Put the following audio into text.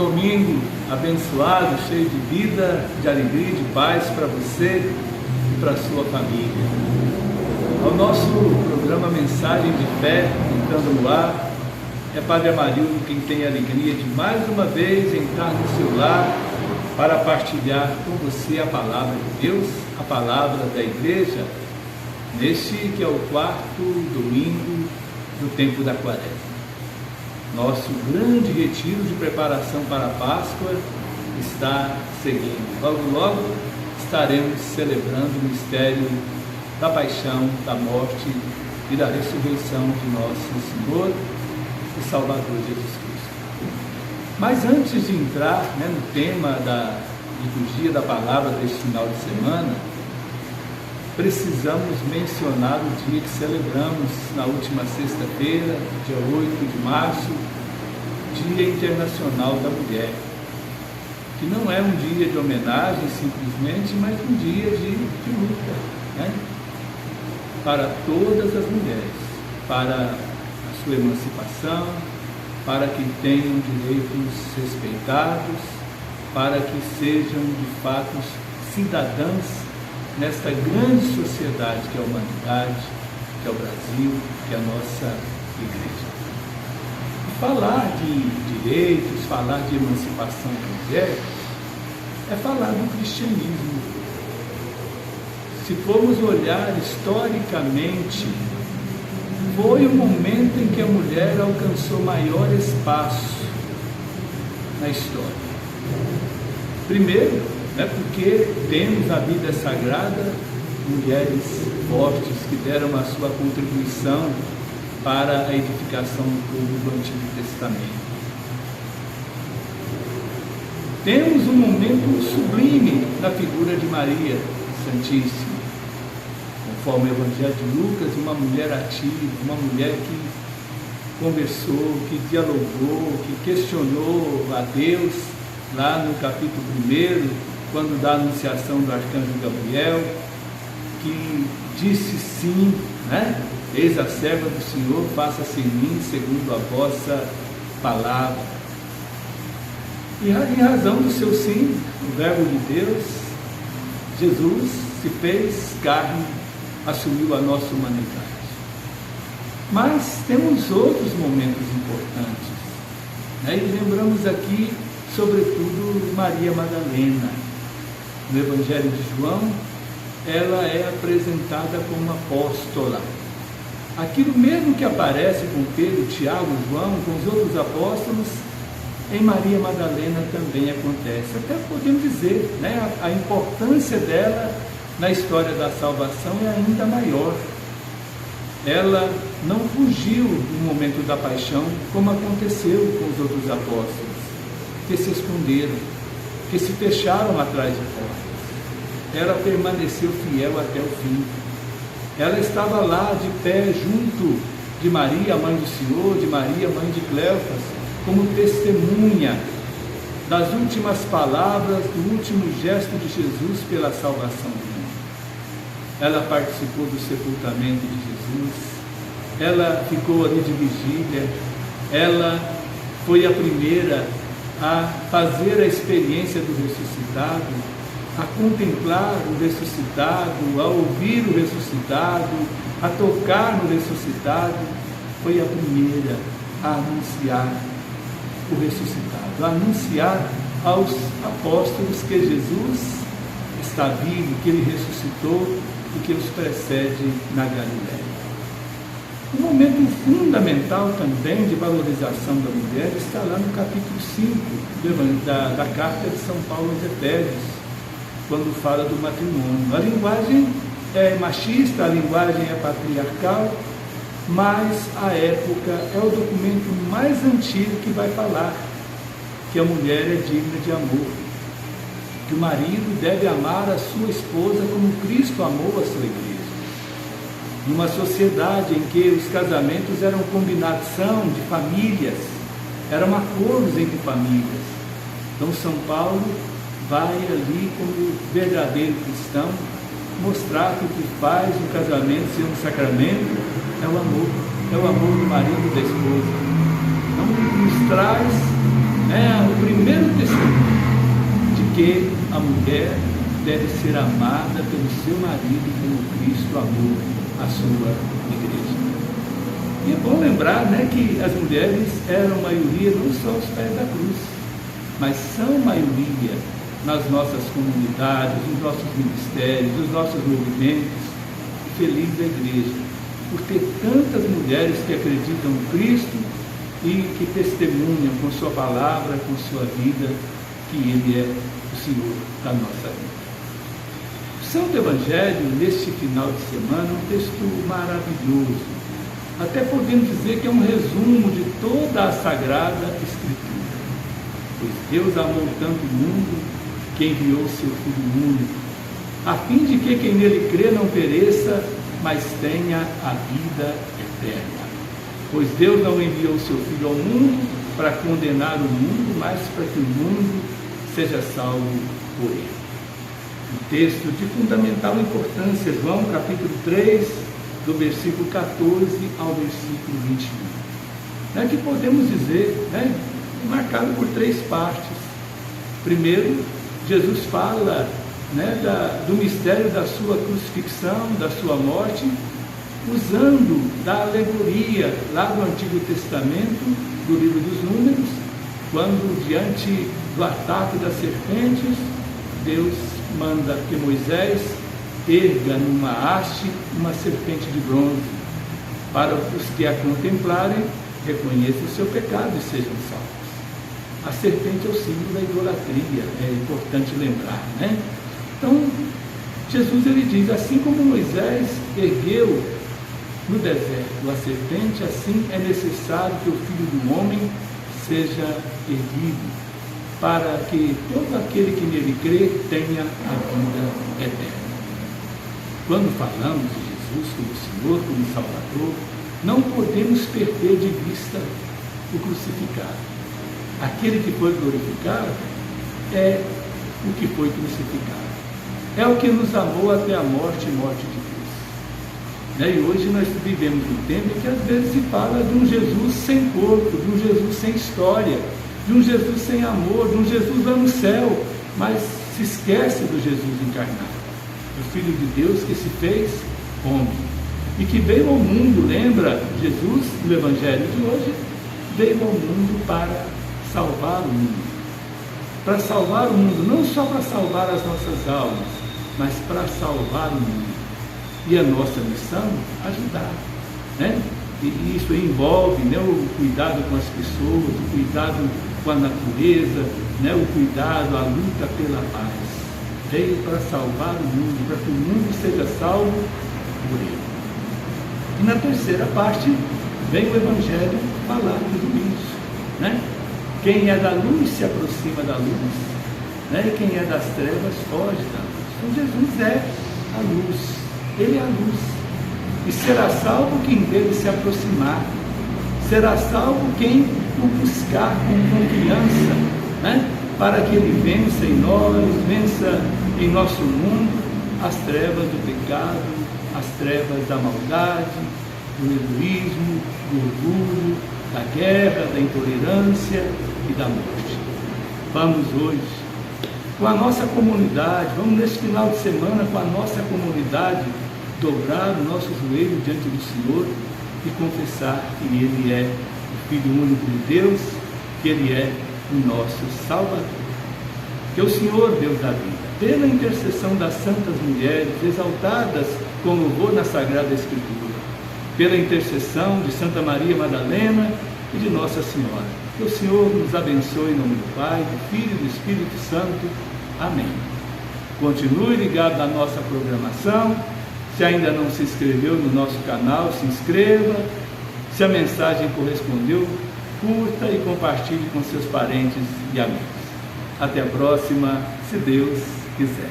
domingo abençoado, cheio de vida, de alegria, de paz para você e para a sua família. Ao nosso programa Mensagem de Fé, entrando no ar, é Padre Amarildo quem tem a alegria de mais uma vez entrar no seu lar para partilhar com você a palavra de Deus, a palavra da igreja, neste que é o quarto domingo do tempo da Quaresma. Nosso grande retiro de preparação para a Páscoa está seguindo. Logo, logo estaremos celebrando o mistério da paixão, da morte e da ressurreição de nosso Senhor e Salvador Jesus Cristo. Mas antes de entrar no tema da liturgia da palavra deste final de semana, precisamos mencionar o dia que celebramos na última sexta-feira, dia 8 de março, Dia Internacional da Mulher, que não é um dia de homenagem simplesmente, mas um dia de luta, para todas as mulheres, para a sua emancipação, para que tenham direitos respeitados, para que sejam de fato cidadãs nesta grande sociedade que é a humanidade, que é o Brasil, que é a nossa igreja. E falar de direitos, falar de emancipação da mulher, é falar do cristianismo. Se formos olhar historicamente, foi o momento em que a mulher alcançou maior espaço na história. Primeiro, porque temos na Bíblia Sagrada mulheres fortes que deram a sua contribuição para a edificação do povo do Antigo Testamento. Temos um momento sublime na figura de Maria Santíssima, conforme o Evangelho de Lucas, uma mulher ativa, uma mulher que conversou, que dialogou, que questionou a Deus, lá no capítulo 1, quando da anunciação do arcanjo Gabriel, que disse sim, eis a serva do Senhor, faça-se em mim segundo a vossa palavra. E em razão do seu sim, o verbo de Deus, Jesus se fez carne, assumiu a nossa humanidade. Mas temos outros momentos importantes, e lembramos aqui, sobretudo, Maria Madalena. No Evangelho de João, ela é apresentada como apóstola. Aquilo mesmo que aparece com Pedro, Tiago, João, com os outros apóstolos, em Maria Madalena também acontece. Até podemos dizer, a importância dela na história da salvação é ainda maior. Ela não fugiu no momento da paixão, como aconteceu com os outros apóstolos, que se esconderam, que se fecharam atrás de portas. Ela permaneceu fiel até o fim. Ela estava lá de pé junto de Maria, mãe do Senhor, de Maria, mãe de Cleofas, como testemunha das últimas palavras, do último gesto de Jesus pela salvação do mundo. Ela participou do sepultamento de Jesus, ela ficou ali de vigília, ela foi a primeira a fazer a experiência do ressuscitado, a contemplar o ressuscitado, a ouvir o ressuscitado, a tocar no ressuscitado. Foi a primeira a anunciar o ressuscitado, a anunciar aos apóstolos que Jesus está vivo, que ele ressuscitou e que os precede na Galileia. Um momento fundamental também de valorização da mulher está lá no capítulo 5 da carta de São Paulo aos Efésios, quando fala do matrimônio. A linguagem é machista, a linguagem é patriarcal, mas a época é o documento mais antigo que vai falar que a mulher é digna de amor, que o marido deve amar a sua esposa como Cristo amou a sua igreja. Numa sociedade em que os casamentos eram combinação de famílias, eram acordos entre famílias. Então São Paulo vai ali como verdadeiro cristão mostrar que o que faz o casamento ser um sacramento é o amor do marido e da esposa. Então nos traz o primeiro mulher deve ser amada pelo seu marido como Cristo amou a sua igreja. E é bom lembrar, né, que as mulheres eram maioria não só aos pés da cruz, mas são maioria nas nossas comunidades, nos nossos ministérios, nos nossos movimentos. Feliz a igreja por ter tantas mulheres que acreditam em Cristo e que testemunham com sua palavra, com sua vida, que Ele é o Senhor da nossa vida. O Santo Evangelho, neste final de semana, é um texto maravilhoso. Até podemos dizer que é um resumo de toda a Sagrada Escritura. Pois Deus amou tanto o mundo que enviou seu Filho único, a fim de que quem nele crê não pereça, mas tenha a vida eterna. Pois Deus não enviou seu Filho ao mundo para condenar o mundo, mas para que o mundo seja salvo por ele. Um texto de fundamental importância, João capítulo 3, do versículo 14 ao versículo 21. Que podemos dizer, marcado por 3 partes. Primeiro, Jesus fala do mistério da sua crucifixão, da sua morte, usando da alegoria lá do Antigo Testamento, do livro dos Números, quando diante do ataque das serpentes, Deus manda que Moisés erga numa haste uma serpente de bronze, para os que a contemplarem reconheçam o seu pecado e sejam salvos. A serpente é o símbolo da idolatria, é importante lembrar, Então, Jesus ele diz, assim como Moisés ergueu no deserto a serpente, assim é necessário que o Filho do Homem seja erguido, para que todo aquele que nele crê tenha a vida eterna. Quando falamos de Jesus como Senhor, como Salvador, não podemos perder de vista o crucificado. Aquele que foi glorificado é o que foi crucificado. É o que nos amou até a morte e morte de cruz. E hoje nós vivemos um tempo em que às vezes se fala de um Jesus sem corpo, de um Jesus sem história, de um Jesus sem amor, de um Jesus lá no céu, mas se esquece do Jesus encarnado, do Filho de Deus que se fez homem e que veio ao mundo. Lembra, Jesus no Evangelho de hoje veio ao mundo para salvar o mundo. Para salvar o mundo, não só para salvar as nossas almas, mas para salvar o mundo. E a nossa missão, ajudar. E isso envolve o cuidado com as pessoas, o cuidado com a natureza, o cuidado, a luta pela paz. Veio para salvar o mundo, para que o mundo seja salvo por ele. E na terceira parte, vem o Evangelho falar tudo isso. Quem é da luz se aproxima da luz, e quem é das trevas foge da luz. Então Jesus é a luz, Ele é a luz. E será salvo quem dele se aproximar, será salvo quem o buscar com confiança, para que ele vença em nós, vença em nosso mundo as trevas do pecado, as trevas da maldade, do egoísmo, do orgulho, da guerra, da intolerância e da morte. Vamos hoje, com a nossa comunidade, vamos nesse final de semana com a nossa comunidade, dobrar o nosso joelho diante do Senhor e confessar que Ele é o Filho único de Deus, que Ele é o nosso Salvador. Que o Senhor, Deus da vida, pela intercessão das santas mulheres, exaltadas com louvor na Sagrada Escritura, pela intercessão de Santa Maria Madalena e de Nossa Senhora, que o Senhor nos abençoe em nome do Pai, do Filho e do Espírito Santo. Amém. Continue ligado na nossa programação. Se ainda não se inscreveu no nosso canal, se inscreva. Se a mensagem correspondeu, curta e compartilhe com seus parentes e amigos. Até a próxima, se Deus quiser.